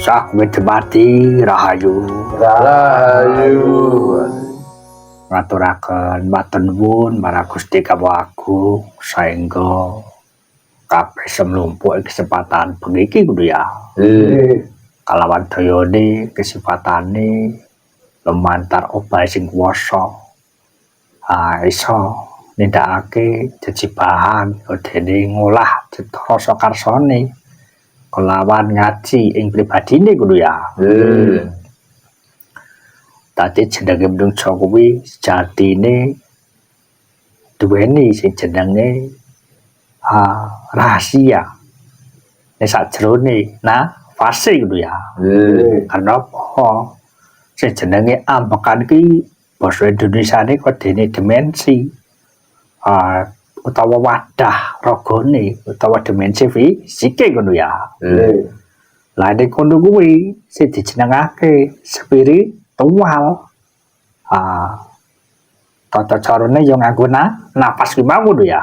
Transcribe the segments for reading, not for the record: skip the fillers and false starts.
Sak Widmati Rahayu. Ngaturaken matur nuwun marang Gusti Kawula Agung saengga kabeh semlumpuk kesempatan bengi iki kudu ya. Kalawan dayane kesempatane lumantar obah sing kuwasa. Iso nindakake jejibahan dene ngolah rasa karsane kelawan ngaji ing pribadine kudu ya. Tadi jenenge menungso kuwi sejatine duweni sing jenenge rahasia. Nek sajrone nafase kudu ya. Karena apa? Sing jenenge ambekan iki basa Indonesiane kok dene dimensi. Utawa wadah ragane utawa dimensi fisike ngono ya. Lah nek kono kuwi sing dijenengake spiritual. Tata carane yo nganggo napas ki mau ngono ya.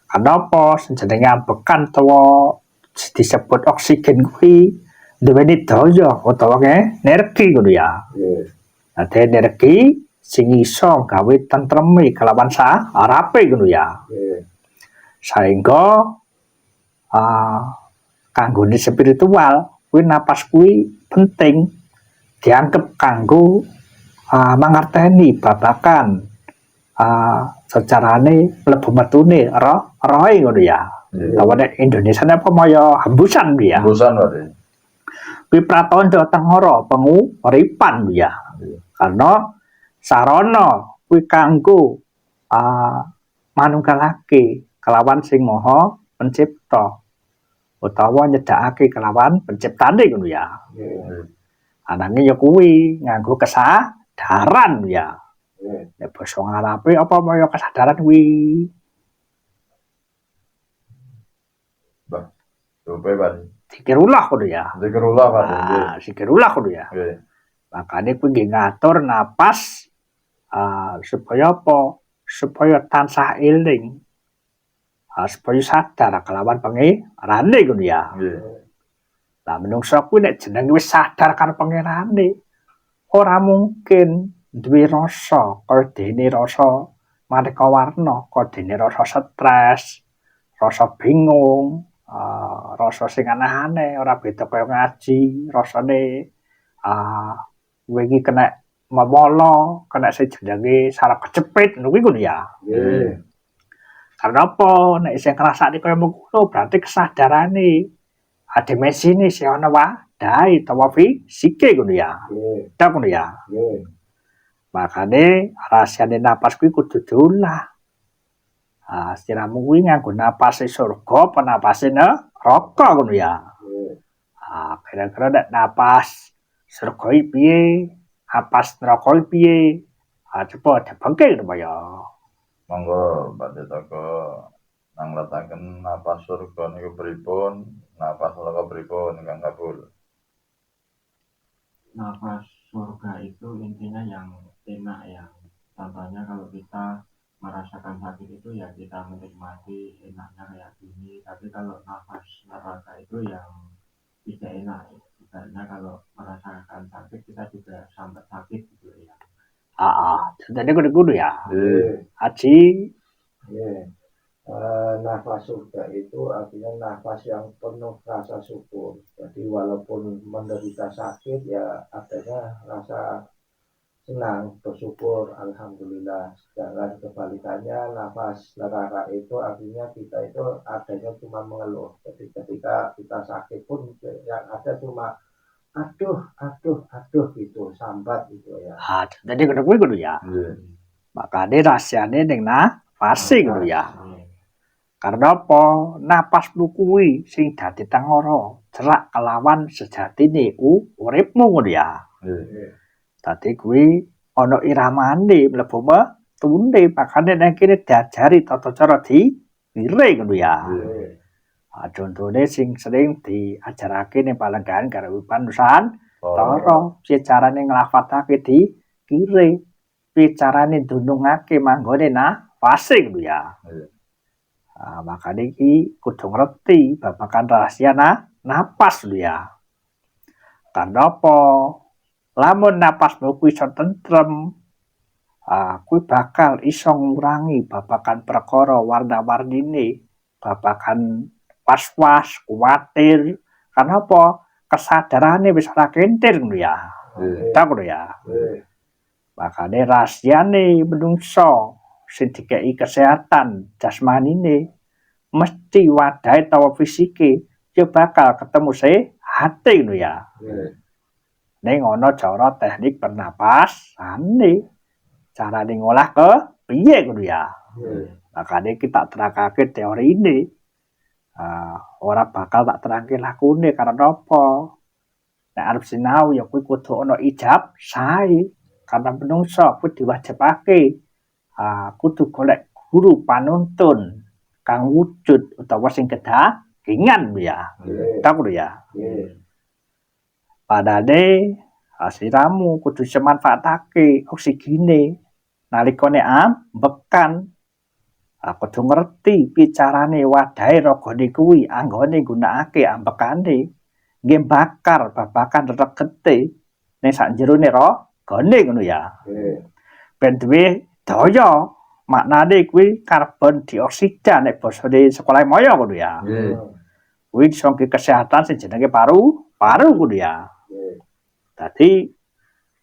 Karena apa sing jenenge ambekan utawa disebut oksigen kuwi duweni daya utawa energi ngono ya. Ada energi sing iso gawe tentreme kelawan sarape ngono ya. Saengga kanggone spiritual kuwi napas kuwi penting dianggep kanggo mangerteni babakan secarane mlebu metune rohe ngono ya. Lawane Indonesia apa maya hembusan ya. Hembusan wae. Kuwi pratandha tengara penguripan ya. Karena sarana kuwi kanggo manunggalake kelawan sing maha pencipta utawa nyedhakake kelawan penciptane ngono ya. Anane ya kuwi nganggo kesadaran ya. Nek basa Arabe apa kaya kesadaran kuwi? Bah, coba Pak. Zikirullah ngono ya. Zikrullah Pak. Zikirullah ngono ya. Makane kuwi nggih ngatur napas supaya apa? Supaya tansah eling. Supaya sadar kelawan pangerane ngono ya. Lah menungsa kuwi nek jenenge wis sadar karo pangerane ora mungkin duwe rasa kaya dene rasa maneka warna, kaya dene rasa stres, rasa bingung, rasa sing aneh-aneh, ora beda kaya ngaji, rasane kowe iki kena memolo, kena sing jenenge saraf kecepit ngono kuwi ngono ya. Karena apa? Nek sing ngrasakne kaya mengkono berarti kesadarane dimensiné sing ana wadahe utawa fisike ngono ya. Tak ngono ya. Makane rahasiane napas kuwi kudu diolah. Siramu kuwi nganggo napas surga apa napas neraka ngono ya. Kira-kira nek napas surga iki piye? Napas neraka iki piye? Coba dibengke ngono ya. Monggo badhe taka nangletaken napas surga niku pripun, napas neraka pripun ingkang kabul. Napas surga itu intinya yang enak ya. Contohnya kalau kita merasakan sakit itu ya kita menikmati enaknya kayak gini. Tapi kalau nafas neraka itu yang tidak enak. Karena kalau merasakan sakit kita juga sampai sakit gitu ya. Jadi kudu ya. Haji. Nafas surga itu artinya nafas yang penuh rasa syukur. Jadi walaupun menderita sakit ya adanya rasa senang, bersyukur, alhamdulillah. Sedangkan kebalikannya nafas neraka itu artinya kita itu adanya cuma mengeluh. Jadi ketika kita sakit pun yang ada cuma aduh gitu, sambat gitu ya. Jadi kudu ya. Makane rahasiane ning nafase ngono ya. Karena apa? Napasmu kuwi sing dadi tengara, cerak kelawan sejatine uripmu ngono ya. Dadi kuwi ana iramane mlebu metune, makane nek kene diajari tata cara dipire ngono ya. Contone sing sering diajarake ning palenggan karo Nusantara, piye carane nglafatake dikire, piye carane ndunungake manggone nafase ngono ya. Makanya iki kudu ngerti babakan rahasia napas lho ya. Tanapa lamun napasmu kuwi iso tentrem, kuwi bakal iso ngurangi babagan perkara warna-warnine, babagan was-was, kuwatir. Karena apa? Kesadarane wis ora kentir ngono ya. Tak ngono ya. Makane rahasiane menungso sing dikeki kesehatan jasmanine mesti wadahe utawa fisike ya bakal ketemu sehate ngono ya. Ning ana cara teknik pernapasane. Carane ngolah ke piye ngono ya. Makane kita terangake teorine. Ora bakal tak terangke lakune karena apa? Nek arep sinau ya kuwi kudu ana ijab sae. Karena menungso kuwi diwajibake kudu golek guru panuntun kang wujud utawa sing kedagingan ya. Tak ngono ya. Padane sliramu kudu dimanfaatake oksigene nalikane ambekan. Kudu ngerti picarane wadahe ragane kuwi anggone nggunakake ambekane nggih bakar babakan regete ning sak jerone ragane ngono ya. Ben duwe daya maknane kuwi karbon dioksida nek basane sekolah moyo ngono ya. Kuwi iso kesehatan sing jenenge paru ngono ya. Dadi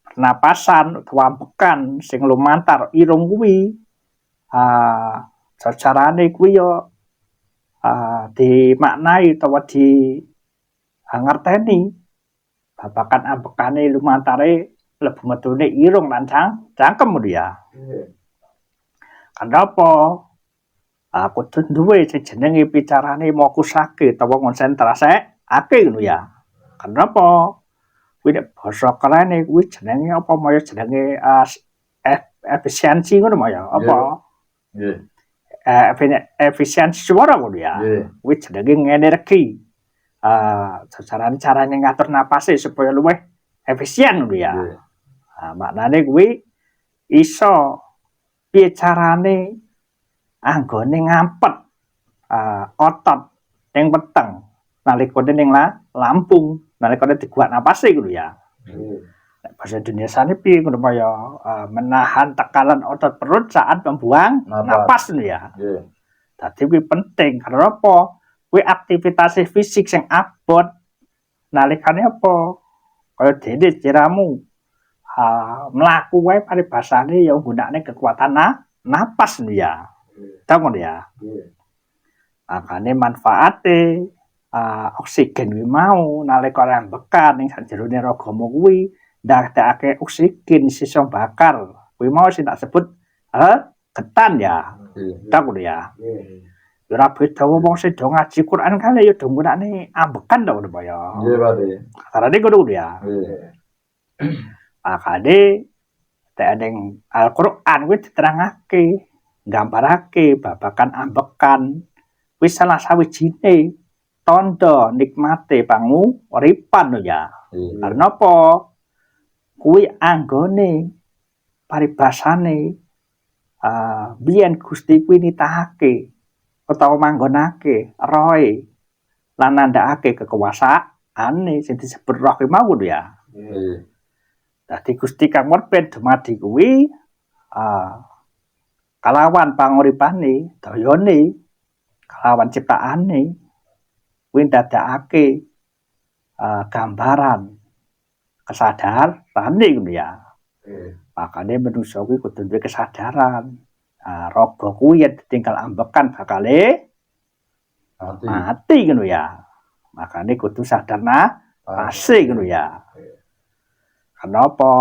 pernapasan utawa ambekan sing lumantar irung kuwi carane kuwi yo dimaknai utawa ngerteni babagan ambekane lumantare lebu metune irung lan cangkem ngono ya. Kenapa? Kudu duwe sing jenenge picarane mokusake utawa konsentrasake ngono ya. Kenapa? Kuwi nek basa kerene kuwi jenenge apa maya jenenge efisiensi ngono maya apa? Nggih. Efisiensi swara ngono ya. Kuwi jenenge energi. Carane ngatur napase supaya luwih efisien ngono ya. Maknane kuwi iso piye carane anggone ngampet otot ning weteng nalikane ning lambung nalikane diguak napase ngono ya. Bahasa Indonesiane piye ngono ya menahan tekanan otot perut saat membuang napas ngono ya. Dadi kuwi penting karena apa? Kuwi aktivitas fisik sing abot nalikane apa? Kaya dene ciramu mlaku wae paribasane ya nggunakake kekuatan napas ngono ya. Tak ngono ya. Makane manfaate oksigen kuwi mau nalika ambekan ning sajerone ragamu kuwi ndadekake oksigen sisa bakar. Kuwi mau sing tak sebut getan ya. Tak ngono ya. Ora beda wong sing do ngaji Quran kan ya do nggunakne ambekan to ngono ya. Nggih, Pak. Carane ngono ya. Makane ning Al-Qur'an kuwi diterangake, nggambarake babagan ambekan. Kuwi salah sawijine tanda nikmate panguripan ya. Karena apa? Kuwi anggone paribasane biyen Gusti kuwi nitahake utawa manggonake rohe lan nandhakake kekuasaane sing disebut roh ki mau ya. Dadi Gusti kang murped dumadi kuwi kalawan panguripane, dayane, kalawan ciptaane kuwi ndadekake gambaran kesadarane ngono ya. Makane manusa kuwi kudu duwe kesadaran. Raga kuwi yen ditinggal ambekan bakale mati ngono ya. Makane kudu sadar pasti ngono ya. Kenapa?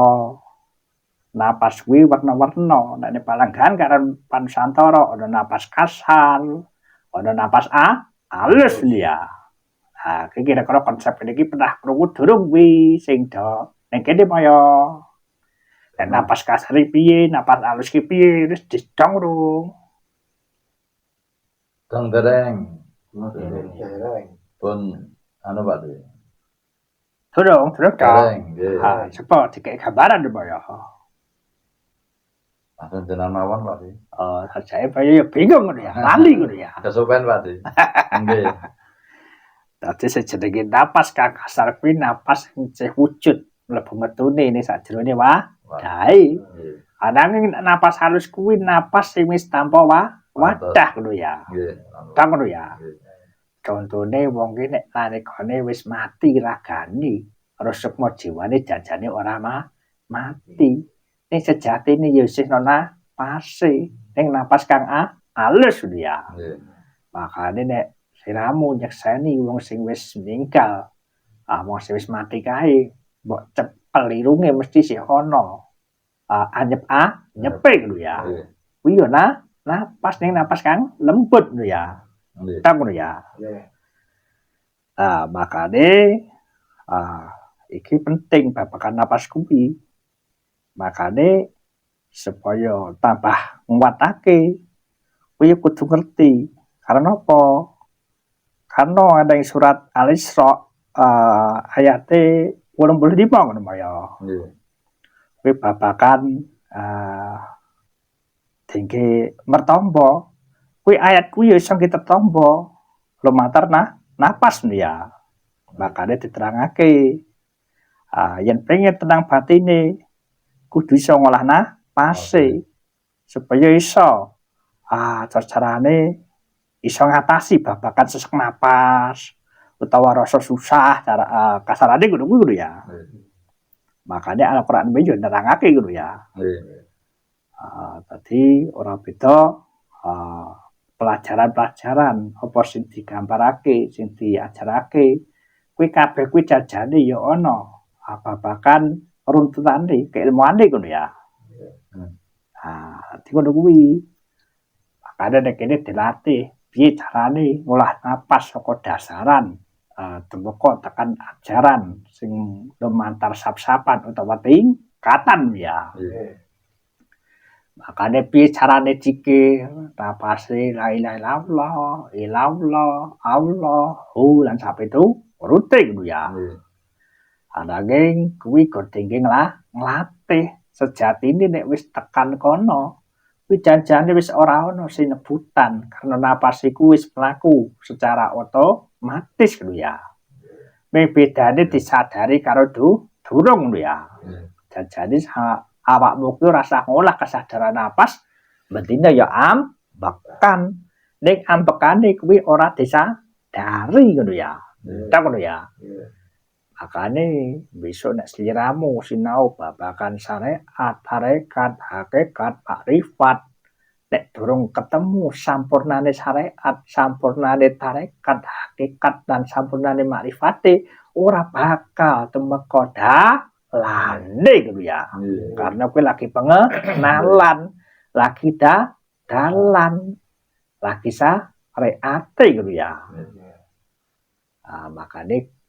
Napas kuwi warna-warna. Nek palanggan karo Panusantara ana napas kasar, ana napas halus ya. Iki kira-kira konsep iki pernah krungu durung kuwi sing do ning kene kaya napas kasar piye, napas halus ki piye, wis didong durung. Dong dereng. Pun Pak. Durung dong. Nggih. Coba dikek gambaran lho ya. Langsung jenengan mawon, Pak. Saya ya bingung ngono ya, lali ngono ya. Kesupen, Pak. Nggih. Dadi sejenenge napas kang kasar kuwi napas sing ceh wujud mlebu metune ning sajrone wadahe. Nggih. Ananging napas halus kuwi napas sing wis tanpa wadah ngono ya. Nggih. Tak ngono ya. Nggih. Contone wong ki nek nalikane wis mati ragane, resepna jiwane jajane ora mati. Ning sejatine ya isih napase, ning napas kang halus ngono ya. Nggih. Makane nek sliramu nyekseni wong sing wis meninggal, wong sing wis mati kae, mbok cepel irunge mesti sih ana. Nyepik lho ya. Nggih. Kuwi ya napas ning napas kang lembut lho ya. Nggih. Tak ngono ya. Makane iki penting babagan napas kuwi. Makane supaya tambah nguwatake kuwi kudu ngerti. Karena apa? Karena ada yang surat Al-Isra ayate 85 ngono ya. Nggih. Kuwi babagan dingge mertamba. Kuwi ayat kuwi ya iso kita tampa lumantar napas ya. Makane diterangake yen pengen tenang batine kudu iso ngolah napase supaya iso carane iso ngatasi babagan sesek napas utawa rasa susah cara kasarane ngono kuwi ya. Makanya Al-Qur'an kuwi yo nerangake ngono ya. Dadi ora beda pelajaran-pelajaran apa sing digambarake, sing diajarake kuwi kabeh kuwi jajane ya ana babagan runtutane keilmuane ngono ya. Dadi ngono kuwi. Makane nek kene dilatih piye carane ngolah napas saka dasaran tumeka tekan ajaran sing lumantar sap-sapan utawa tingkatan ya. Makane piye carane cikir napase la ilaha illallah, Allahu lan sampe itu urute ngono ya. Ananging kuwi godhenge nglatih sejatine nek wis tekan kono kuwi janjane wis ora ana sinebutan karena napas iku wis mlaku secara otomatis lho ya. Ning bedane disadari karo durung lho ya. Janjane awakmu kuwi rasa ngolah kesadaran napas bendine ya ambekan. Ning ambekane kuwi ora disadari ngono ya. Tak ngono ya. Makane besok nek sliramu sinau babagan syariat, tarekat, hakikat, makrifat, nek durung ketemu sampurnane syariat, sampurnane tarekat, hakikat dan sampurnane makrifate ora bakal temeka dalane gitu ya. Karena kuwi lagi pengenalan, lagi dalan, lagi syariate gitu ya. Makane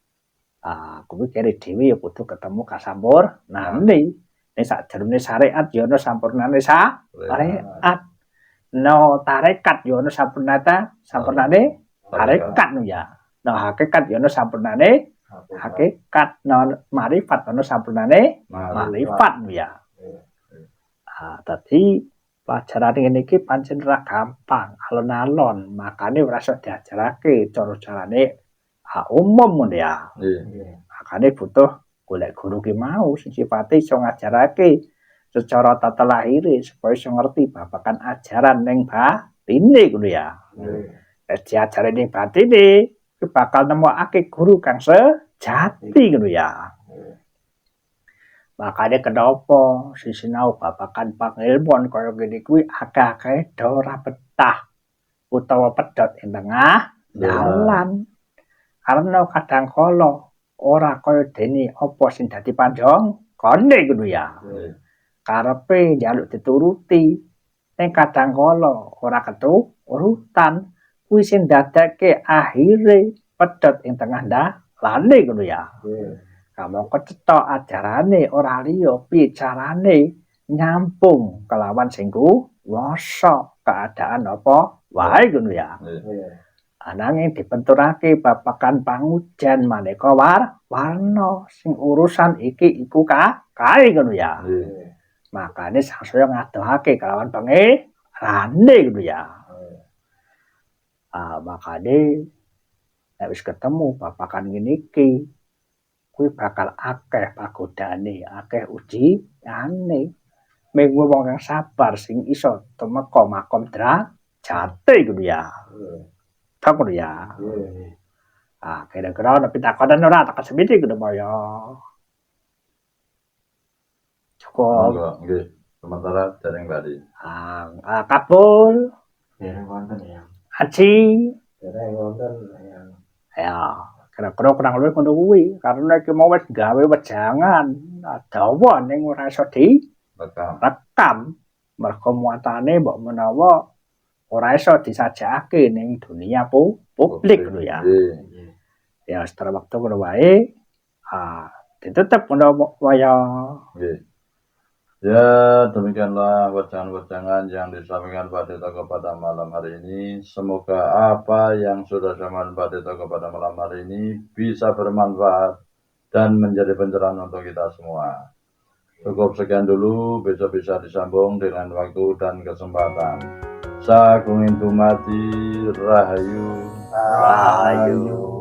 kuwi kere dhewe ya kudu ketemu kasampurnane. Nek sakjroning syariat ya ana sampurnane syariat. No tarekat ya ana sampurnane tarekat ya. No hakikat ya ana sampurnane hakikat. No makrifat ana sampurnane makrifat ya. Dadi pelajaran ngene iki pancen ora gampang, alon-alon. Makane ora iso diajarake cara-carane umum ngono ya. Makane butuh golek guru ki mau sing sifate iso ngajarake secara tata lahire supaya iso ngerti babagan ajaran ning batine ngono ya. Nek diajari ning batine ki bakal nemokake guru kang sejati ngono ya. Makane kenapa sing sinau babagan pangilmuan kaya ngene kuwi akeh-akeh ora betah utawa pedhot ing tengah dalan. Karena kadang kala ora kaya dene apa sing dadi panjangane ngono ya. Karepe njaluk dituruti ning kadang kala ora keturutan kuwi sing ndadekake akhire pedhot ing tengah dalane ngono ya. Kamu kecetok ajarane ora liya piye carane nyampung kelawan sing kuwasa keadaan apa wae ngono ya. Ananging dipenturake babagan pangujan maneka warna sing urusan iki iku kae ngono ya. Makane sangsaya ngadohake kelawan pangerane ngono ya. Makane nek wis ketemu babakan ngene iki kuwi bakal akeh pagodane, akeh ujiane. Mung wong kang sabar sing iso tumeka makom derajate ngono ya. Tak ngono ya. Ah, kira-kira ana pitakonan ora tak semiti ngono mo ya. Cukup. Monggo, nggih. Sementara dereng bali. Kabul, Dereng wonten ya. Haji, Dereng wonten ya kira-kira kurang luwih ngono kuwi karena iki mau wis gawe wejangan dawa ning ora iso direkam mergo muatane mbok menawa ora iso disajake ning dunia publik lho ya. Ya setelah waktu ngono wae ditutup ngono waya. Nggih. Ya, demikianlah wejangan-wejangan yang disampaikan Pak Dito kepada malam hari ini. Semoga apa yang sudah disampaikan Pak Dito kepada malam hari ini bisa bermanfaat dan menjadi pencerahan untuk kita semua. Cukup sekian dulu, besok bisa disambung dengan waktu dan kesempatan. Sagung Intumati Rahayu. Rahayu.